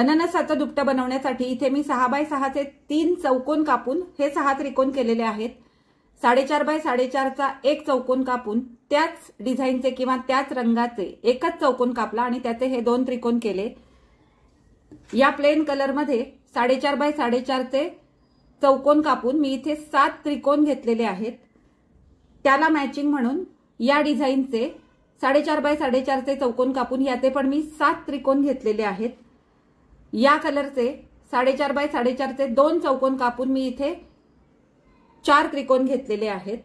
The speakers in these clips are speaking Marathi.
अननसाचं दुपटं बनवण्यासाठी इथे मी 6x6 चे 3 चौकोन कापून हे 6 त्रिकोण केलेले आहेत। 4.5x4 चा एक चौकोन कापून त्याच डिझाईनचे किंवा त्याच रंगाचे एकच चौकोन कापला आणि त्याचे हे 2 त्रिकोण केले। या प्लेन कलर मध्ये 4.5x4 चे चौकोन कापून मी इथे 7 त्रिकोण घेतलेले आहेत। त्याला मॅचिंग म्हणून या डिझाईनचे 4.5x4 चे चौकोन कापून याचे पण मी 7 त्रिकोण घेतलेले आहेत। या कलरचे 4.5x4 चे 2 चौकोन कापून मी इथे 4 त्रिकोण घेतलेले आहेत।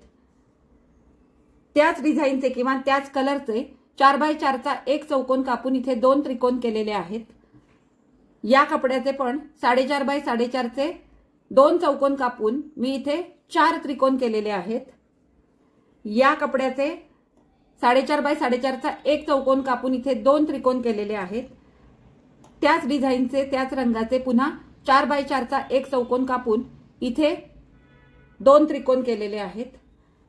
त्याच डिझाईनचे किंवा त्याच कलरचे 4x4 चा एक चौकोन कापून इथे 2 त्रिकोण केलेले आहेत। या कपड्याचे पण 4.5x4 चे 2 चौकोन कापून मी इथे 4 त्रिकोण केलेले आहेत। या कपड्याचे 4.5x4 चा एक चौकोन कापून इथे 2 त्रिकोण केलेले आहेत। त्याच डिझाईनचे त्याच रंगाचे पुन्हा 4x4 चा एक चौकोन कापून इथे 2 त्रिकोण केलेले आहेत।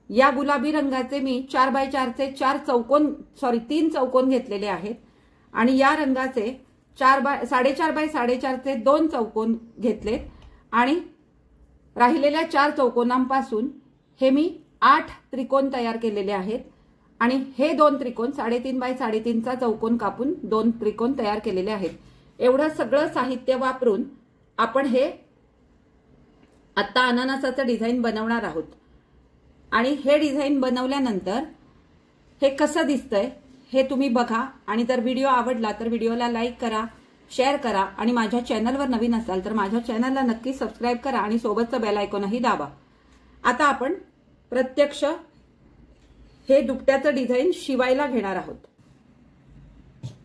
या गुलाबी रंगाचे मी 4x4 चे 3 चौकोन घेतलेले आहेत आणि या रंगाचे 4.5x4 चे 2 चौकोन घेतलेत आणि राहिलेल्या 4 चौकोनांपासून हे मी 8 त्रिकोण तयार केलेले आहेत आणि हे 2 त्रिकोण 3.5x3 चा चौकोन कापून 2 त्रिकोण तयार केलेले आहेत। एवढं सगळं साहित्य वापरून आपण हे आता अननसाचं डिझाइन बनवणार आहोत आणि हे डिझाइन बनवल्यानंतर हे कसं दिसतंय हे तुम्ही बघा आणि जर व्हिडिओ आवडला तर व्हिडिओला लाईक करा, शेअर करा आणि माझ्या चॅनलवर नवीन असाल तर माझ्या चॅनलला नक्की सबस्क्राइब करा आणि सोबतचं बेल आयकॉनही दाबा। आता आपण प्रत्यक्ष हे दुपट्याचं डिझाइन शिवायला घेणार आहोत।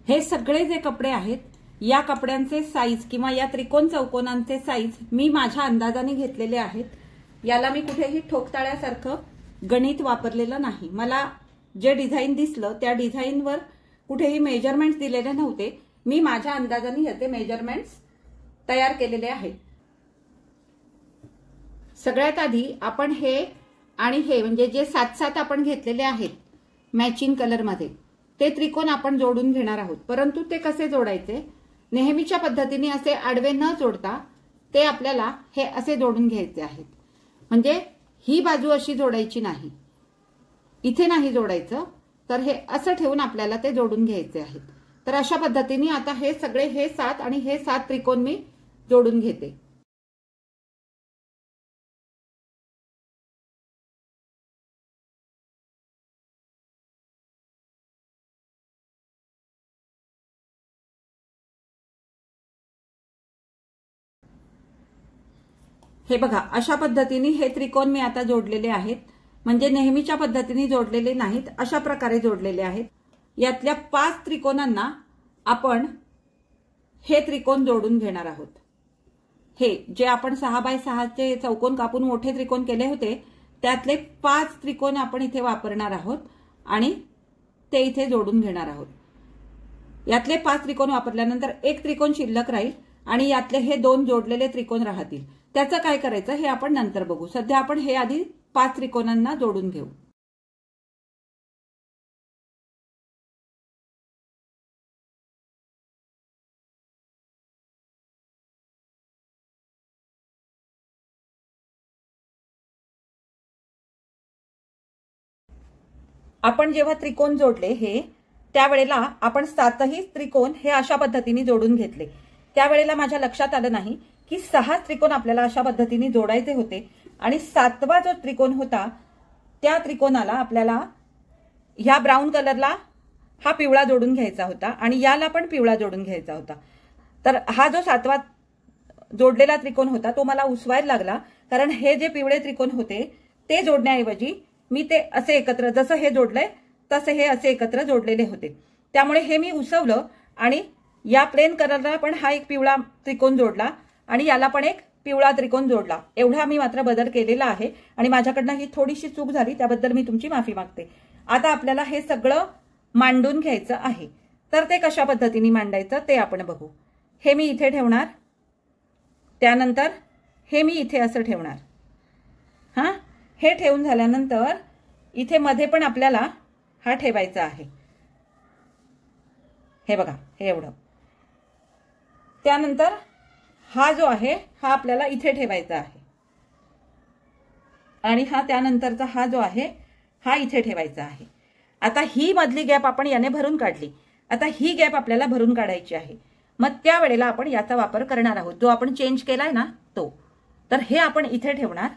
हे सगळे जे कपडे आहेत या कपड्यांचे साईज किंवा या त्रिकोण चौकोनांचे साईज मी माझ्या अंदाजाने घेतलेले आहेत। याला मी कुठेही ठोकताळ्यासारखं गणित वापरलेलं नाही। मला जे डिझाइन दिसलं त्या डिझाइनवर कुठेही मेजरमेंट्स दिलेले नव्हते। मी माझ्या अंदाजाने याचे मेजरमेंट्स तयार केलेले आहेत। सगळ्यात आधी आपण हे आणि हे म्हणजे जे 7-7 आपण घेतलेले आहेत मॅचिंग कलर मध्ये ते त्रिकोण आपण जोडून घेणार आहोत। परंतु ते कसे जोडायचे नेहमीच्या पद्धतीने असे आडवे न जोडता ते आपल्याला हे असे जोडून घ्यायचे आहेत। म्हणजे ही बाजू अशी जोडायची नाही, इथे नाही जोडायचं, तर हे असं ठेवून आपल्याला ते जोडून घ्यायचे आहेत। तर अशा पद्धतीने आता हे सगळे हे 7 आणि हे 7 त्रिकोण मी जोडून घेते। हे बघा अशा पद्धतीने हे त्रिकोण मी आता जोडलेले आहेत। म्हणजे नेहमीच्या पद्धतीने जोडलेले नाहीत, अशा प्रकारे जोडलेले आहेत। यातल्या 5 त्रिकोणांना आपण हे त्रिकोण जोडून घेणार आहोत। हे जे आपण 6x6 चे चौकोन कापून मोठे त्रिकोण केले होते त्यातले 5 त्रिकोण आपण इथे वापरणार आहोत आणि ते इथे जोडून घेणार आहोत। यातले 5 त्रिकोण वापरल्यानंतर एक त्रिकोण शिल्लक राहील आणि यातले हे 2 जोडलेले त्रिकोण राहतील। त्याचं काय करायचं हे आपण नंतर बघू। सध्या आपण हे आधी 5 त्रिकोणांना जोडून घेऊ। आपण जेव्हा त्रिकोण जोडले हे त्यावेळेला आपण 7ही त्रिकोण हे अशा पद्धतीने जोडून घेतले। त्यावेळेला माझ्या लक्षात आलं नाही की 6 त्रिकोण आपल्याला अशा पद्धतीने जोडायचे होते आणि 7वा जो त्रिकोण होता त्या त्रिकोणाला आपल्याला ह्या ब्राऊन कलरला हा पिवळा जोडून घ्यायचा होता आणि याला पण पिवळा जोडून घ्यायचा होता। तर हा जो 7वा जोडलेला त्रिकोण होता तो मला उसवायला लागला, कारण हे जे पिवळे त्रिकोण होते ते जोडण्याऐवजी मी ते असे एकत्र जसं हे जोडलंय तसे हे असे एकत्र जोडलेले होते। त्यामुळे हे मी उसवलं आणि या प्लेन कलरला पण हा एक पिवळा त्रिकोण जोडला आणि याला पण एक पिवळा त्रिकोण जोडला। एवढा मी मात्र बदल केलेला आहे आणि माझ्याकडनं ही थोडीशी चूक झाली, त्याबद्दल मी तुमची माफी मागते। आता आपल्याला हे सगळं मांडून घ्यायचं आहे, तर ते कशा पद्धतीने मांडायचं ते आपण बघू। हे मी इथे ठेवणार, त्यानंतर हे मी इथे असं ठेवणार। हां, हे ठेवून झाल्यानंतर इथे मध्ये पण आपल्याला हा ठेवायचा आहे। हे बघा हे एवढं। त्यानंतर हा जो आहे हा आपल्याला इथे ठेवायचा आहे आणि हा त्यानंतरचा हा जो आहे हा इथे ठेवायचा आहे। आता ही मधली गॅप आपण याने भरून काढली, आता ही गॅप आपल्याला भरून काढायची आहे। मग त्या वेळेला आपण याचा वापर करणार आहोत, जो आपण चेंज केलाय ना तो। तर हे आपण इथे ठेवणार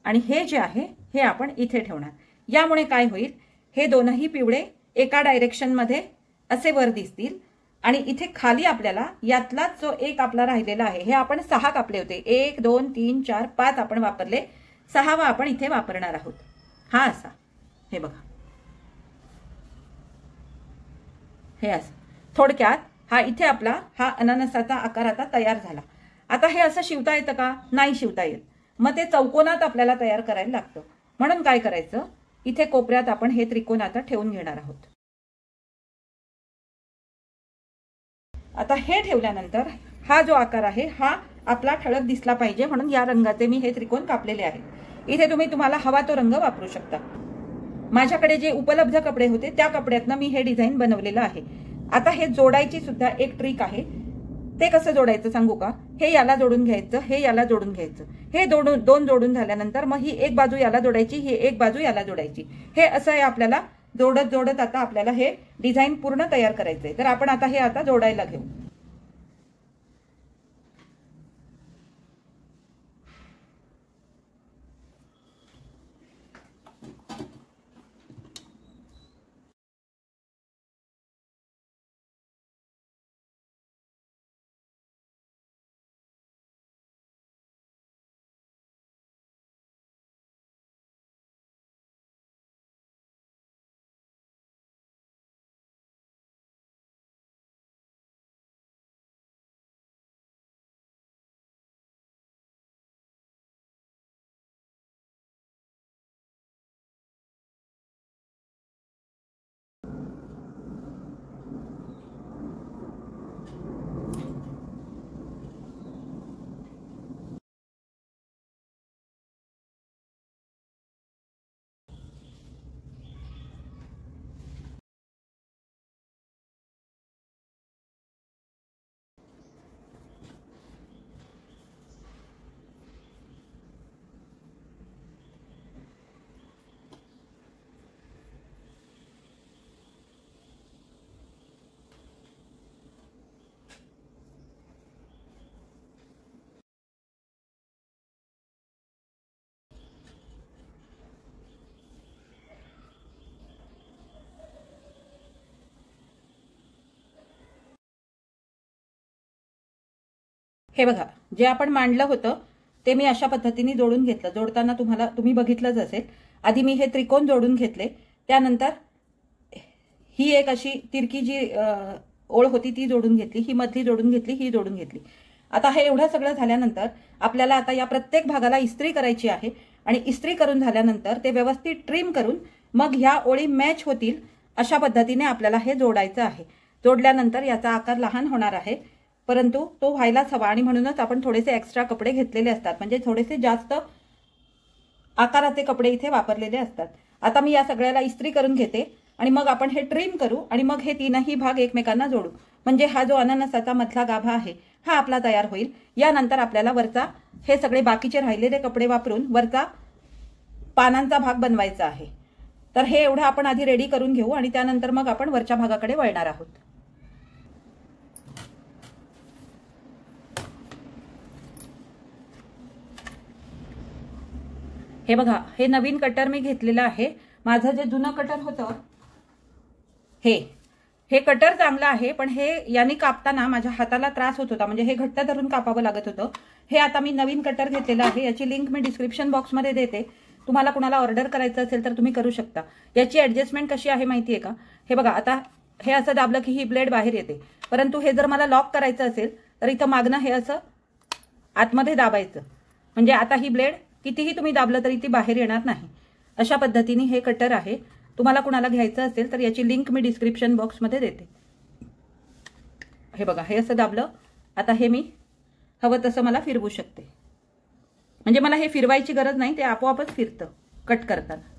आणि हे जे आहे हे आपण इथे ठेवणार। यामुळे काय होईल, हे दोनही पिवळे एका डायरेक्शन मध्ये असे वर दिसतील आणि इथे खाली आपल्याला यातलाच जो एक आपला राहिलेला आहे, हे आपण 6 कापले होते, 1 2 3 4 5 आपण वापरले, 6वा आपण इथे वापरणार आहोत। हा असा, हे बघा, हे असं थोडक्यात हा इथे आपला हा अननसाचा आकार आता तयार झाला। आता हे असं शिवता येतं का? नाही शिवता येत। मग ते चौकोनात आपल्याला तयार करायला लागतं। म्हणून काय करायचं, इथे कोपऱ्यात आपण हे त्रिकोण आता ठेवून घेणार आहोत। आता हे ठेवल्यानंतर हा जो आकार आहे हा आपला ठळक दिसला पाहिजे, म्हणून या रंगाचे मी हे त्रिकोण कापलेले आहेत। इथे तुम्हाला हवा तो रंग वापरू शकता। माझ्याकडे जे उपलब्ध कपडे होते त्या कपड्यातनं मी हे डिझाईन बनवलेलं आहे। आता हे जोडायची सुद्धा एक ट्रिक आहे। ते कसं जोडायचं सांगू का? हे याला जोडून घ्यायचं, हे याला जोडून घ्यायचं, हे दोन जोडून झाल्यानंतर मग ही एक बाजू याला जोडायची, ही एक बाजू याला जोडायची। हे असं आहे, आपल्याला जोडत जोडत आता आपल्याला हे डिझाईन पूर्ण तयार करायचंय। तर आपण आता हे आता जोडायला घेऊ। हे बघा, जे आपण मांडलं होतं ते मी अशा पद्धतीने जोडून घेतलं। जोडताना तुम्ही बघितलंच असेल, आधी मी हे त्रिकोण जोडून घेतले, त्यानंतर ही एक अशी तिरकी जी ओळ होती ती जोडून घेतली, ही मधली जोडून घेतली, ही जोडून घेतली। आता हे एवढं सगळं झाल्यानंतर आपल्याला आता या प्रत्येक भागाला इस्त्री करायची आहे आणि इस्त्री करून झाल्यानंतर ते व्यवस्थित ट्रिम करून मग ह्या ओळी मॅच होतील अशा पद्धतीने आपल्याला हे जोडायचं आहे। जोडल्यानंतर याचा आकार लहान होणार आहे, परंतु तो व्हायलाच हवा आणि म्हणूनच आपण थोडेसे एक्स्ट्रा कपडे घेतलेले असतात, म्हणजे थोडेसे जास्त आकाराचे कपडे इथे वापरलेले असतात। आता मी या सगळ्याला इस्त्री करून घेते आणि मग आपण हे ट्रिम करू आणि मग हे तीनही भाग एकमेकांना जोडू, म्हणजे हा जो अननसाचा मधला गाभा आहे हा आपला तयार होईल। यानंतर आपल्याला वरचा हे सगळे बाकीचे राहिलेले कपडे वापरून वरचा पानांचा भाग बनवायचा आहे। तर हे एवढं आपण आधी रेडी करून घेऊ आणि त्यानंतर मग आपण वरच्या भागाकडे वळणार आहोत। हे बघा, हे नवीन कटर मी घेतलेलं आहे। माझं जे जुनं कटर होतं हे कटर चांगलं आहे, पण हे याने कापताना माझ्या हाताला त्रास होत होता, म्हणजे हे घट्ट धरून कापावं लागत होतं। हे आता मी नवीन कटर घेतलेलं आहे, याची लिंक मी डिस्क्रिप्शन बॉक्समध्ये देते। तुम्हाला कुणाला ऑर्डर करायचं असेल तर तुम्ही करू शकता। याची ऍडजस्टमेंट कशी आहे माहितीये का? हे बघा, आता हे असं दाबलं की ही ब्लेड बाहेर येते, परंतु हे जर मला लॉक करायचं असेल तर इथं मागणं हे असं आतमध्ये दाबायचं, म्हणजे आता ही ब्लेड कितीही तुम्ही दाबलं तरी ती बाहेर येणार नाही। अशा पद्धतीने हे कटर आहे। तुम्हाला कुणाला घ्यायचं असेल तर याची लिंक मी डिस्क्रिप्शन बॉक्समध्ये देते। हे बघा, हे असं दाबलं, आता हे मी हवं तसं मला फिरवू शकते, म्हणजे मला हे फिरवायची गरज नाही, ते आपोआपच फिरतं कट करताना।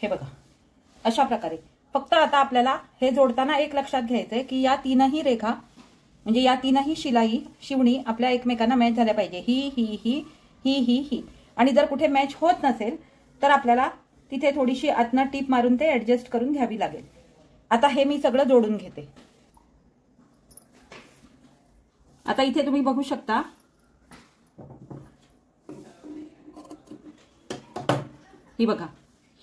हे बघा अशा प्रकारे. फक्त आता आपल्याला हे जोडताना एक लक्षात घ्यायचंय की या तीनही रेखा म्हणजे या तीनही शिवणी आपल्या एकमेकांना मॅच झाल्या पाहिजे. ही ही ही ही ही ही. आणि जर कुठे मॅच होत नसेल तर आपल्याला तिथे थोडीशी आतनं टीप मारून ते ऍडजस्ट करून घ्यावी लागेल. आता हे मी सगळं जोडून घेते. आता इथे तुम्ही बघू शकता ही बघा,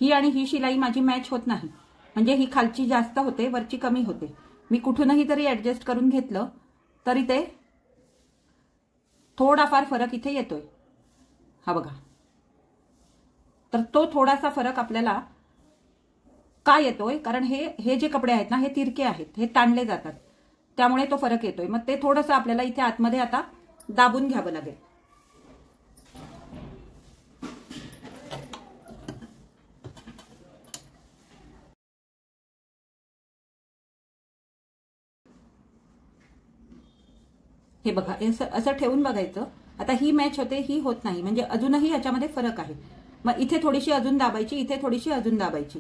ही आणि ही शिलाई माझी मॅच होत नाही. म्हणजे ही खालची जास्त होते, वरची कमी होते. मी कुठूनही तरी ऍडजस्ट करून घेतलं तरी ते थोडाफार फरक इथे येतोय. हा बघा. तर तो थोडासा फरक आपल्याला का येतोय? कारण हे जे कपडे आहेत ना हे तिरके आहेत, हे ताणले जातात, त्यामुळे तो फरक येतोय. मग ते थोडंसं आपल्याला इथे आतमध्ये आता दाबून घ्यावं लागेल. हे बघा असं ठेवून बघायचं. आता ही मॅच होते, ही होत नाही, म्हणजे अजूनही याच्यामध्ये फरक आहे. मग इथे थोडीशी अजून दाबायची, इथे थोडीशी अजून दाबायची,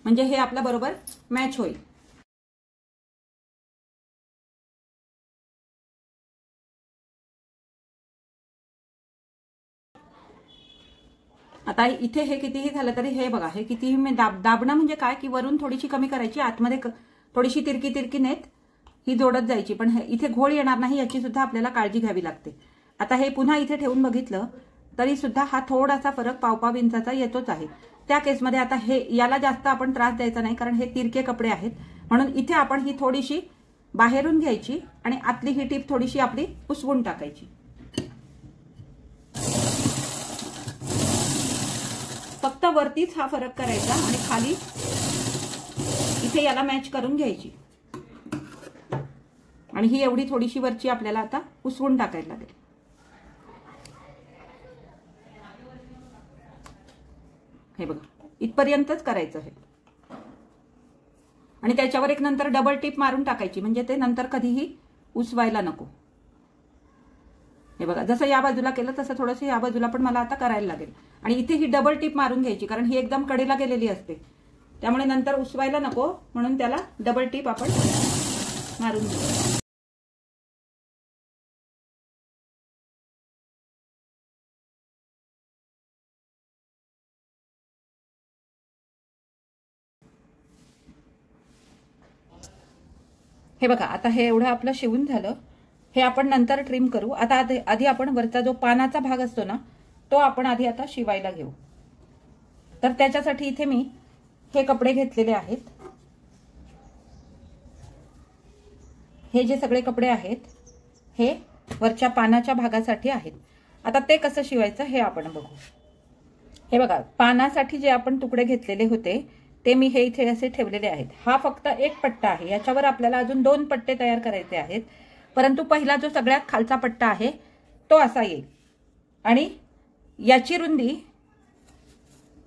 म्हणजे हे आपल्या बरोबर मॅच होईल. आता इथे हे कितीही झालं तरी हे बघा, हे कितीही मी दाबणं म्हणजे काय की वरून थोडीशी कमी करायची, आतमध्ये थोडीशी तिरकी तिरकी नेत ही जोडत जायची. पण इथे घोळ येणार नाही याची सुद्धा आपल्याला काळजी घ्यावी लागते. आता हे पुन्हा इथे ठेवून बघितलं तरी सुद्धा हा थोडासा फरक पाव इंचाचा येतोच आहे. त्या केसमध्ये आता हे याला जास्त आपण त्रास द्यायचा नाही, कारण हे तिरके कपडे आहेत. म्हणून इथे आपण ही थोडीशी बाहेरून घ्यायची आणि आतली ही टीप थोडीशी आपली पुसवून टाकायची. फक्त वरतीच हा फरक करायचा आणि खाली इथे याला मॅच करून घ्यायची. आणि ही एवढी थोडीशी वरची आपल्याला आता पुसवून टाकायला लागेल. हे बघा इथपर्यंतच करायचं आहे. आणि त्याच्यावर एक नंतर डबल टिप मारून टाकायची, म्हणजे ते नंतर कधीही उसवायला नको. हे बघा जसं या बाजूला केलं तसं थोडंसं या बाजूला पण मला आता करायला लागेल. आणि इथे ही डबल टिप मारून घ्यायची, कारण ही एकदम कडेला गेलेली असते, त्यामुळे नंतर उसवायला नको, म्हणून त्याला डबल टिप आपण मारून घेऊ. हे बघा आता हे एवढं आपलं शिवून झालं. हे आपण नंतर ट्रिम करू. आता आधी आपण वरचा जो पानाचा भाग असतो ना तो आपण आधी आता शिवायला घेऊ. तर त्याच्यासाठी इथे मी हे कपडे घेतलेले आहेत. हे जे सगळे कपडे आहेत हे वरच्या पानाच्या भागासाठी आहेत. आता ते कसं शिवायचं हे आपण बघू. हे बघा पानासाठी जे आपण तुकडे घेतलेले होते ते मी हे इथे असे ठेवलेले आहेत. हा फक्त एक पट्टा आहे, याच्यावर आपल्याला अजून 2 पट्टे तयार करायचे आहेत. परंतु पहिला जो सगळ्यात खालचा पट्टा आहे तो असा येईल आणि याची रुंदी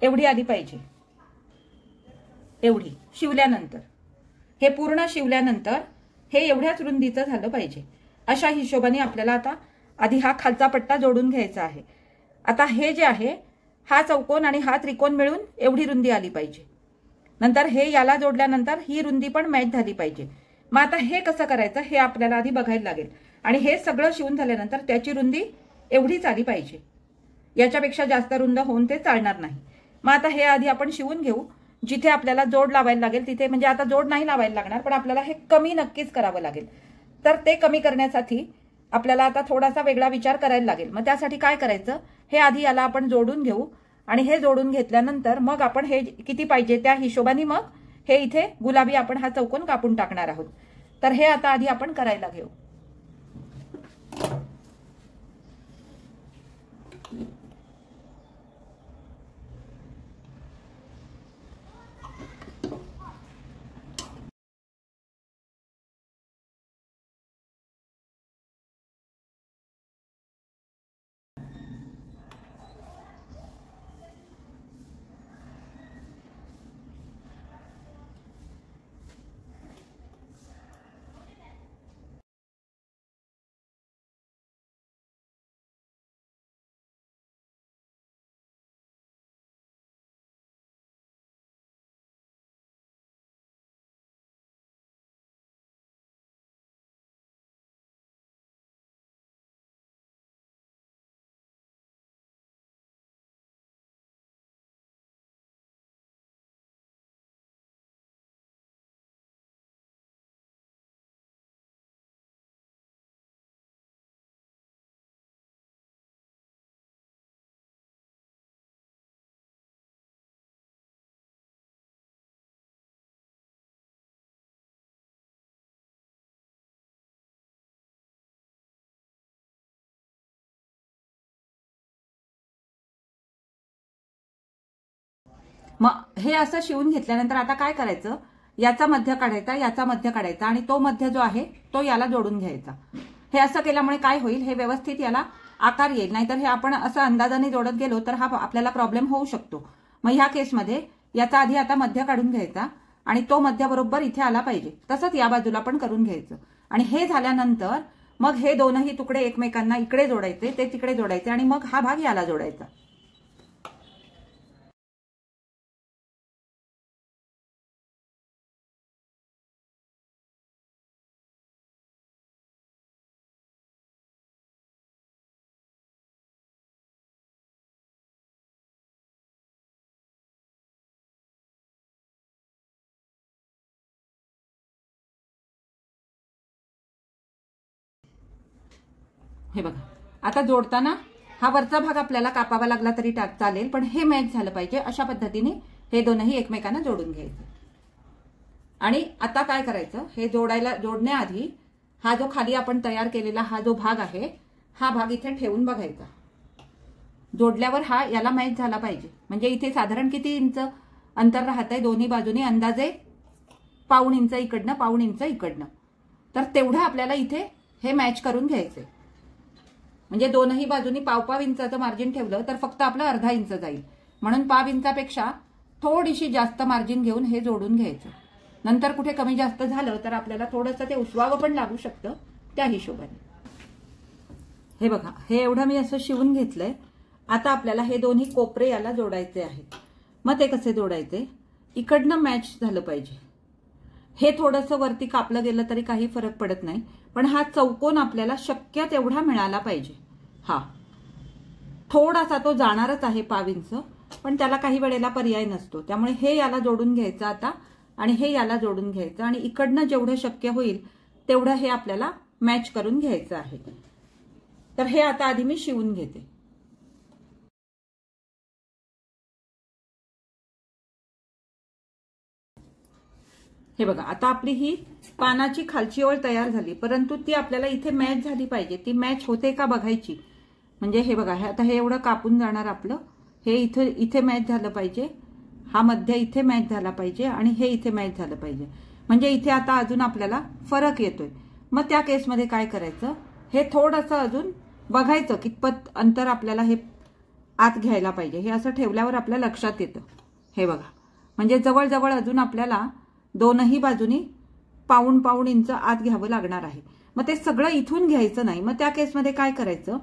एवढी आली पाहिजे. एवढी शिवल्यानंतर हे पूर्ण शिवल्यानंतर हे एवढ्याच रुंदीचं झालं पाहिजे. अशा हिशोबाने आपल्याला आता आधी हा खालचा पट्टा जोडून घ्यायचा आहे. आता हे जे आहे हा चौकोन आणि हा त्रिकोण मिळून एवढी रुंदी आली पाहिजे. नंतर हे याला जोडल्यानंतर ही रुंदी पण मॅच झाली पाहिजे. मग आता हे कसं करायचं हे आपल्याला आधी बघायला लागेल. आणि हे सगळं शिवून झाल्यानंतर त्याची रुंदी एवढीच आली पाहिजे, याच्यापेक्षा जास्त रुंद होऊन ते चालणार नाही. मग आता हे आधी आपण शिवून घेऊ. जिथे आपल्याला जोड लावायला लागेल तिथे, म्हणजे आता जोड नाही लावायला लागणार पण आपल्याला हे कमी नक्कीच करावं लागेल. तर ते कमी करण्यासाठी आपल्याला आता थोडासा वेगळा विचार करायला लागेल. मग त्यासाठी काय करायचं, हे आधी याला आपण जोडून घेऊ आणि हे जोडून घेतल्यानंतर मग आपण हे किती पाहिजे त्या हिशोबाने मग हे इथे गुलाबी आपण हा चौकोन कापून टाकणार आहोत. तर हे आता आधी आपण करायला घेऊ. मग हे असं शिवून घेतल्यानंतर आता काय करायचं, याचा मध्य काढायचा, याचा मध्य काढायचा आणि तो मध्य जो आहे तो याला जोडून घ्यायचा. हे असं केल्यामुळे काय होईल, हे व्यवस्थित याला आकार येईल. नाहीतर हे आपण असं अंदाजाने जोडत गेलो तर हा आपल्याला प्रॉब्लेम होऊ शकतो. मग ह्या केसमध्ये याचा आधी आता मध्य काढून घ्यायचा आणि तो मध्य बरोबर इथे आला पाहिजे. तसंच या बाजूला पण करून घ्यायचं. आणि हे झाल्यानंतर मग हे दोनही तुकडे एकमेकांना इकडे जोडायचे, ते तिकडे जोडायचे आणि मग हा भाग याला जोडायचा. हे बघा, आता जोडताना हा वरचा भाग आपल्याला कापावा लागला तरी चालेल, पण हे मॅच झालं पाहिजे. अशा पद्धतीने हे दोनही एकमेकांना जोडून घ्यायचे. आणि आता काय करायचं, हे जोडण्याआधी हा जो खाली आपण तयार केलेला हा जो भाग आहे, हा भाग इथे ठेवून बघायचा. जोडल्यावर हा याला मॅच झाला पाहिजे. म्हणजे इथे साधारण किती इंच अंतर राहतंय दोन्ही बाजूनी, अंदाजे 1.5 इंच इकडनं 1.5 इंच इकडनं. तर तेवढं आपल्याला इथे हे मॅच करून घ्यायचंय. म्हणजे दोनही बाजूनी 1.5 इंचाचं मार्जिन ठेवलं तर फक्त आपलं अर्धा इंच जाईल. म्हणून 1.5 इंचापेक्षा थोडीशी जास्त मार्जिन घेऊन हे जोडून घ्यायचं. नंतर कुठे कमी जास्त झालं तर आपल्याला थोडंसं ते उसवावं पण लागू शकतं, त्या हिशोबाने. हे बघा, हे एवढं मी असं शिवून घेतलंय. आता आपल्याला हे दोन्ही कोपरे याला जोडायचे आहेत. मग ते कसे जोडायचे, इकडनं मॅच झालं पाहिजे. हे थोडंसं वरती कापलं गेलं तरी काही फरक पडत नाही, पण हा चौकोन आपल्याला शक्य तेवढा मिळाला पाहिजे. हा थोडासा तो जाणारच आहे 1.5 इंच, पण त्याला काही वेळेला पर्याय नसतो. त्यामुळे हे याला जोडून घ्यायचं आता आणि हे याला जोडून घ्यायचं आणि इकडनं जेवढं शक्य होईल तेवढं हे आपल्याला मॅच करून घ्यायचं आहे. तर हे आता आधी मी शिवून घेते. हे बघा, आता आपली ही पानाची खालची ओळ तयार झाली, परंतु ती आपल्याला इथे मॅच झाली पाहिजे. ती मॅच होते का बघायची. म्हणजे हे बघा, आता हे एवढं कापून जाणार आपलं, हे इथे मॅच झालं पाहिजे, हा मध्य इथे मॅच झाला पाहिजे आणि हे इथे मॅच झालं पाहिजे. म्हणजे इथे आता अजून आपल्याला फरक येतोय. मग त्या केसमध्ये काय करायचं, हे थोडंसं अजून बघायचं कितपत अंतर आपल्याला हे आत घ्यायला पाहिजे. हे असं ठेवल्यावर आपल्या लक्षात येतं. हे बघा, म्हणजे जवळजवळ अजून आपल्याला दोनही बाजूनी 1.5 इंच आत घ्यावं लागणार आहे. मग ते सगळं इथून घ्यायचं नाही. मग त्या केसमध्ये काय करायचं,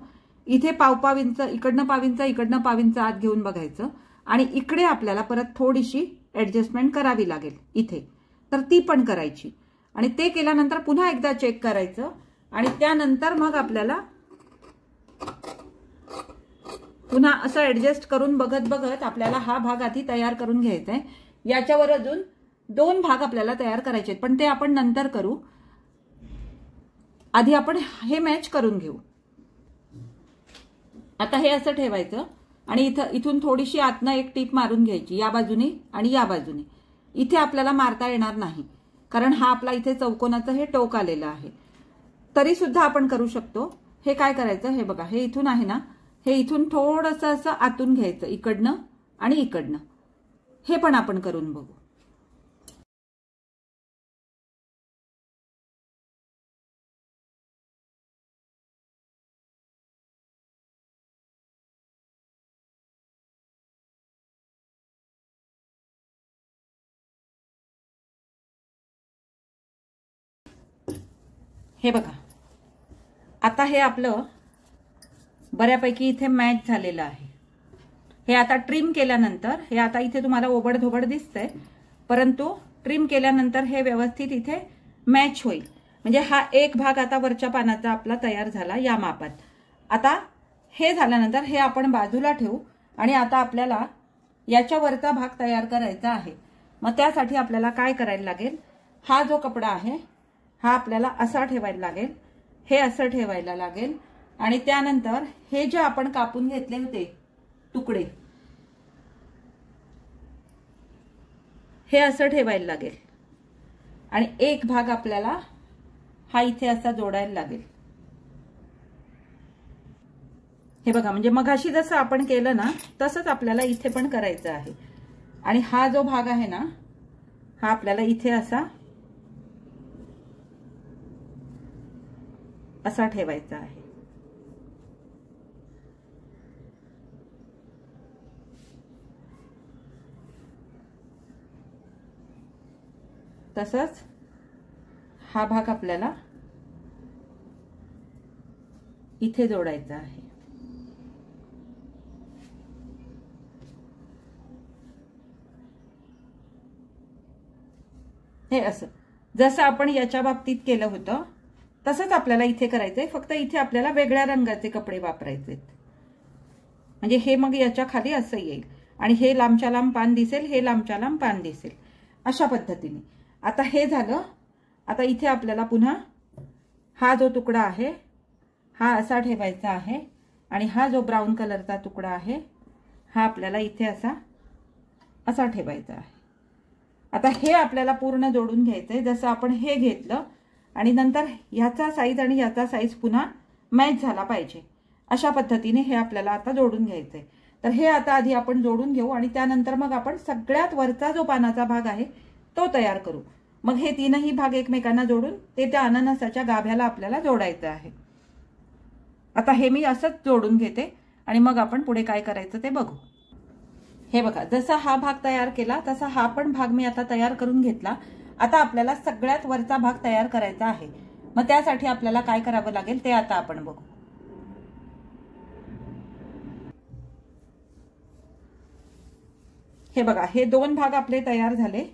इथे 1.5 इंच इकडनं 1.5 इंच इकडनं 1.5 इंच आत घेऊन बघायचं आणि इकडे आपल्याला परत थोडीशी ऍडजस्टमेंट करावी लागेल इथे, तर ती पण करायची. आणि ते केल्यानंतर पुन्हा एकदा चेक करायचं आणि त्यानंतर मग आपल्याला पुन्हा असं ऍडजस्ट करून बघत बघत आपल्याला हा भाग आधी तयार करून घ्यायचा आहे. याच्यावर अजून 2 भाग आपल्याला तयार करायचे आहेत, पण ते आपण नंतर करू. आधी आपण हे मॅच करून घेऊ. आता हे असं ठेवायचं आणि इथून थोडीशी आतनं एक टीप मारून घ्यायची, या बाजूने आणि या बाजूने. इथे आपल्याला मारता येणार नाही, कारण हा आपला इथे चौकोनाचं हे टोक आलेलं आहे. तरी सुद्धा आपण करू शकतो. हे काय करायचं, हे बघा, हे इथून आहे ना, हे इथून थोडंसं असं आतून घ्यायचं, इकडनं आणि इकडनं. हे पण आपण करून बघू. हे बघा, आता हे आपलं बऱ्यापैकी इथे मॅच झालेलं आहे. हे आता ट्रिम केल्यानंतर हे आता इथे तुम्हाला ओबडधोबड दिसतंय, परंतु ट्रिम केल्यानंतर हे व्यवस्थित इथे मॅच होईल. म्हणजे हा एक भाग आता वरच्या पानाचा आपला तयार झाला या मापात. आता हे झाल्यानंतर हे आपण बाजूला ठेवू आणि आता आपल्याला याच्या वरचा भाग तयार करायचा आहे. मग त्यासाठी आपल्याला काय करायला लागेल, हा जो कपडा आहे हा आपल्याला असा ठेवायला लागेल, हे असं ठेवायला लागेल आणि त्यानंतर हे जे आपण कापून घेतले होते तुकडे, हे असं ठेवायला लागेल आणि एक भाग आपल्याला हा इथे असा जोडायला लागेल. हे बघा, म्हणजे मगाशी जसं आपण केलं ना तसंच आपल्याला इथे पण करायचं आहे. आणि हा जो भाग आहे ना, हा आपल्याला इथे असा ठेवायचा आहे. तसंच हा भाग आपल्याला इथे जोडायचा आहे. हे असं जसं आपण याच्या बाबतीत केलं होतं तसंच आपल्याला इथे करायचंय. फक्त इथे आपल्याला वेगळ्या रंगाचे कपडे वापरायचे. म्हणजे हे मग याच्या खाली असं येईल आणि हे लांबच्या लांब पान दिसेल, हे लांबच्या लांब पान दिसेल, अशा पद्धतीने. आता हे झालं. आता इथे आपल्याला पुन्हा हा जो तुकडा आहे हा असा ठेवायचा आहे आणि हा जो ब्राऊन कलरचा तुकडा आहे हा आपल्याला इथे असा ठेवायचा आहे. आता हे आपल्याला पूर्ण जोडून घ्यायचंय. जसं आपण हे घेतलं आणि नंतर ह्याचा साईज आणि ह्याचा साईज पुन्हा मॅच झाला पाहिजे, अशा पद्धतीने हे आपल्याला आता जोडून घ्यायचंय. तर हे आता आधी आपण जोडून घेऊ आणि त्यानंतर मग आपण सगळ्यात वरचा जो पानाचा भाग आहे तो तयार करू. मग हे तीनही भाग एकमेकांना जोडून ते त्या अननसाच्या गाभ्याला आपल्याला जोडायचं आहे. आता हे मी असंच जोडून घेते आणि मग आपण पुढे काय करायचं ते बघू. हे बघा, जसा हा भाग तयार केला तसा हा पण भाग मी आता तयार करून घेतला. आता आपल्याला सगळ्यात वरचा भाग तयार करायचा आहे. मग त्यासाठी आपल्याला काय करावं लागेल ते आता आपण बघू. हे बघा, हे दोन भाग आपले तयार झाले.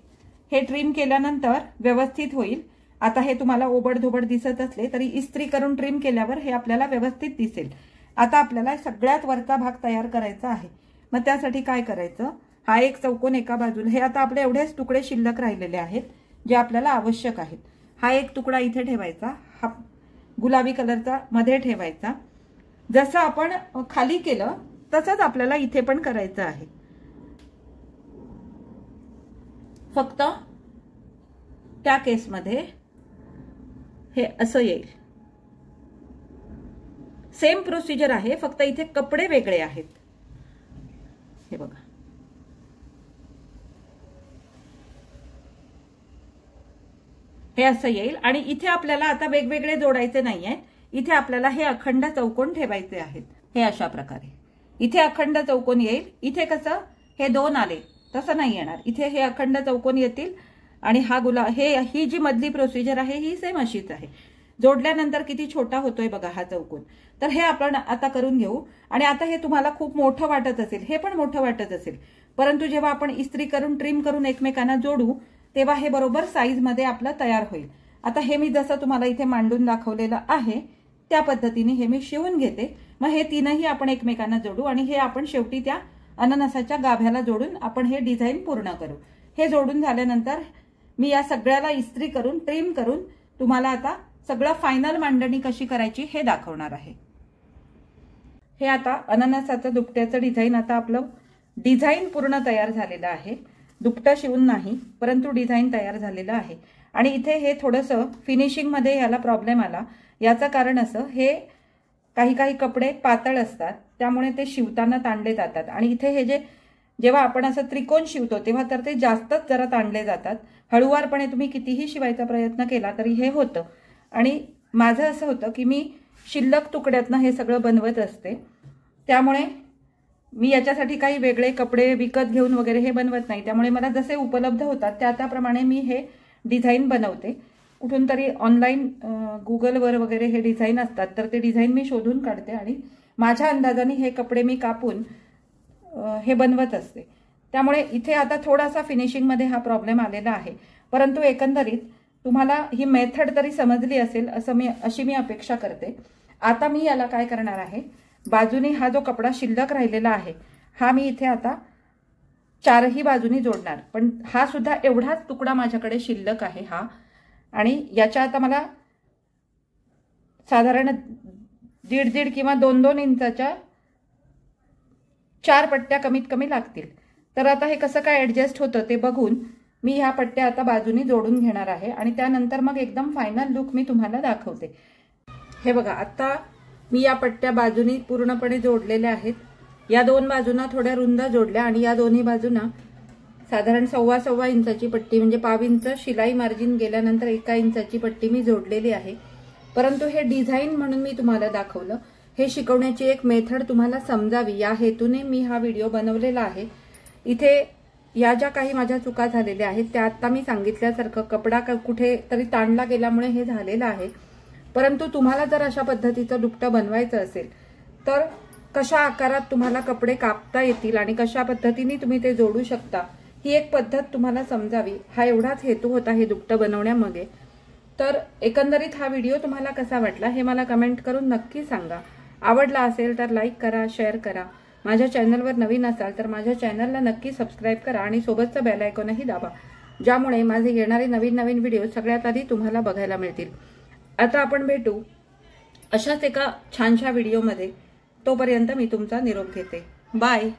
हे ट्रिम केल्यानंतर व्यवस्थित होईल. आता हे तुम्हाला ओबडधोबड दिसत असले तरी इस्त्री करून ट्रिम केल्यावर हे आपल्याला व्यवस्थित दिसेल. आता आपल्याला सगळ्यात वरचा भाग तयार करायचा आहे. मग त्यासाठी काय करायचं, हा एक चौकोन एका बाजूला, हे आता आपले एवढेच तुकडे शिल्लक राहिलेले आहेत जे आपल्याला आवश्यक आहेत. हा एक तुकडा इथे ठेवायचा, हा गुलाबी कलरचा मध्ये ठेवायचा. जसं आपण खाली केलं तसंच आपल्याला इथे पण करायचं आहे. फक्त त्या केसमध्ये हे असं येईल. सेम प्रोसिजर आहे, फक्त इथे कपडे वेगळे आहेत. हे बघा, हे असं येईल. आणि इथे आपल्याला आता वेगवेगळे जोडायचे नाहीये. इथे आपल्याला हे अखंड चौकोन ठेवायचे आहेत. हे अशा प्रकारे इथे अखंड चौकोन येईल. इथे कसं हे दोन आले तसं नाही येणार. इथे हे अखंड चौकोन येतील आणि हा ही जी मधली प्रोसिजर आहे ही सेम अशीच आहे. जोडल्यानंतर किती छोटा होतोय बघा हा चौकोन. तर हे आपण आता करून घेऊ. आणि आता हे तुम्हाला खूप मोठं वाटत असेल, हे पण मोठं वाटत असेल, परंतु जेव्हा आपण इस्त्री करून ट्रिम करून एकमेकांना जोडू तेव्हा हे बरोबर साईज मध्ये आपलं तयार होईल. आता हे मी जसं तुम्हाला इथे मांडून दाखवलेलं आहे त्या पद्धतीने हे मी शिवून घेते. मग हे तीनही आपण एकमेकांना जोडू आणि हे आपण शेवटी त्या अननसाच्या गाभ्याला जोडून आपण हे डिझाईन पूर्ण करू. हे जोडून झाल्यानंतर मी या सगळ्याला इस्त्री करून ट्रिम करून तुम्हाला आता सगळं फायनल मांडणी कशी करायची हे दाखवणार आहे. हे आता अननसाचं दुपट्याचं डिझाईन, आता आपलं डिझाईन पूर्ण तयार झालेलं आहे. दुपटं शिवून नाही, परंतु डिझाईन तयार झालेलं आहे. आणि इथे हे थोडंसं फिनिशिंग मध्ये याला प्रॉब्लेम आला. याचं कारण असं, हे काही काही कपडे पातळ असतात त्यामुळे ते शिवताना ताणले जातात. आणि इथे हे जेव्हा आपण असं त्रिकोण शिवतो तेव्हा तर ते जास्तच जरा ताणले जातात. हळूवारपणे तुम्ही कितीही शिवायचा प्रयत्न केला तरी हे होतं. आणि माझं असं होतं की मी शिल्लक तुकड्यातनं हे सगळं बनवत असते, त्यामुळे मी याच्यासाठी काही वेगळे कपडे विकत घेऊन वगैरे हे बनवत नाही. त्यामुळे मला जसे उपलब्ध होतात त्याप्रमाणे मी हे डिझाईन बनवते. कुठून तरी ऑनलाईन गुगलवर वगैरे हे डिझाईन असतात तर ते डिझाईन मी शोधून काढते आणि माझ्या अंदाजाने हे कपडे मी कापून हे बनवत असते. त्यामुळे इथे आता थोडासा फिनिशिंगमध्ये हा प्रॉब्लेम आलेला आहे, परंतु एकंदरीत तुम्हाला ही मेथड तरी समजली असेल अशी मी अपेक्षा करते. आता मी याला काय करणार आहे, बाजूनी हा जो कपडा शिल्लक राहिलेला आहे हा मी इथे आता चारही बाजूनी जोडणार. पण हा सुद्धा एवढाच तुकडा माझ्याकडे शिल्लक आहे हा. आणि याच्या आता मला साधारण 1.5 किंवा 2 इंचाच्या 4 पट्ट्या कमीत कमी लागतील. तर आता हे कसं काय ऍडजस्ट होतं ते बघून मी ह्या पट्ट्या आता बाजूनी जोडून घेणार आहे आणि त्यानंतर मग एकदम फायनल लुक मी तुम्हाला दाखवते. हे बघा, आता मी या पट्ट्या बाजूनी पूर्णपणे जोडलेल्या आहेत. या 2 बाजूंना थोड्या रुंद जोडल्या आणि या दोन्ही बाजूंना साधारण 1.25 इंचाची पट्टी म्हणजे 1.5 इंच शिलाई मार्जिन गेल्यानंतर 1 इंचाची पट्टी मी जोडलेली आहे। परंतु हे डिझाईन म्हणून मी तुम्हाला दाखवलं, हे शिकवण्याची एक मेथड तुम्हाला समजावी या हेतूने मी हा व्हिडिओ बनवलेला आहे। इथे या ज्या काही माझ्या चुका झालेल्या आहेत त्या आता मी सांगितल्यासारखं कपडा कुठे तरी ताणला गेल्यामुळे हे झालेलं आहे। परंतु तुम्हाला जर अशा पद्धतीचं दुपटं बनवायचं असेल तर कशा आकारात तुम्हाला कपडे कापता येतील आणि कशा पद्धतीने तुम्ही ते जोडू शकता ही एक पद्धत तुम्हाला समजावी, हा एवढाच हेतू होता हे दुपटं बनवण्यामागे। तर एकंदरीत हा व्हिडिओ तुम्हाला कसा वाटला हे मला कमेंट करून नक्की सांगा। आवडला असेल तर लाईक करा, शेअर करा। माझ्या चॅनलवर नवीन असाल तर माझ्या चॅनलला नक्की सबस्क्राईब करा आणि सोबतचं बेल आयकॉनही दाबा, ज्यामुळे माझे येणारे नवीन नवीन व्हिडिओ सगळ्यात आधी तुम्हाला बघायला मिळतील। आता आपण भेटू अशाच एका छानशा व्हिडिओमध्ये, तोपर्यंत मी तुमचा निरोप घेते। बाय।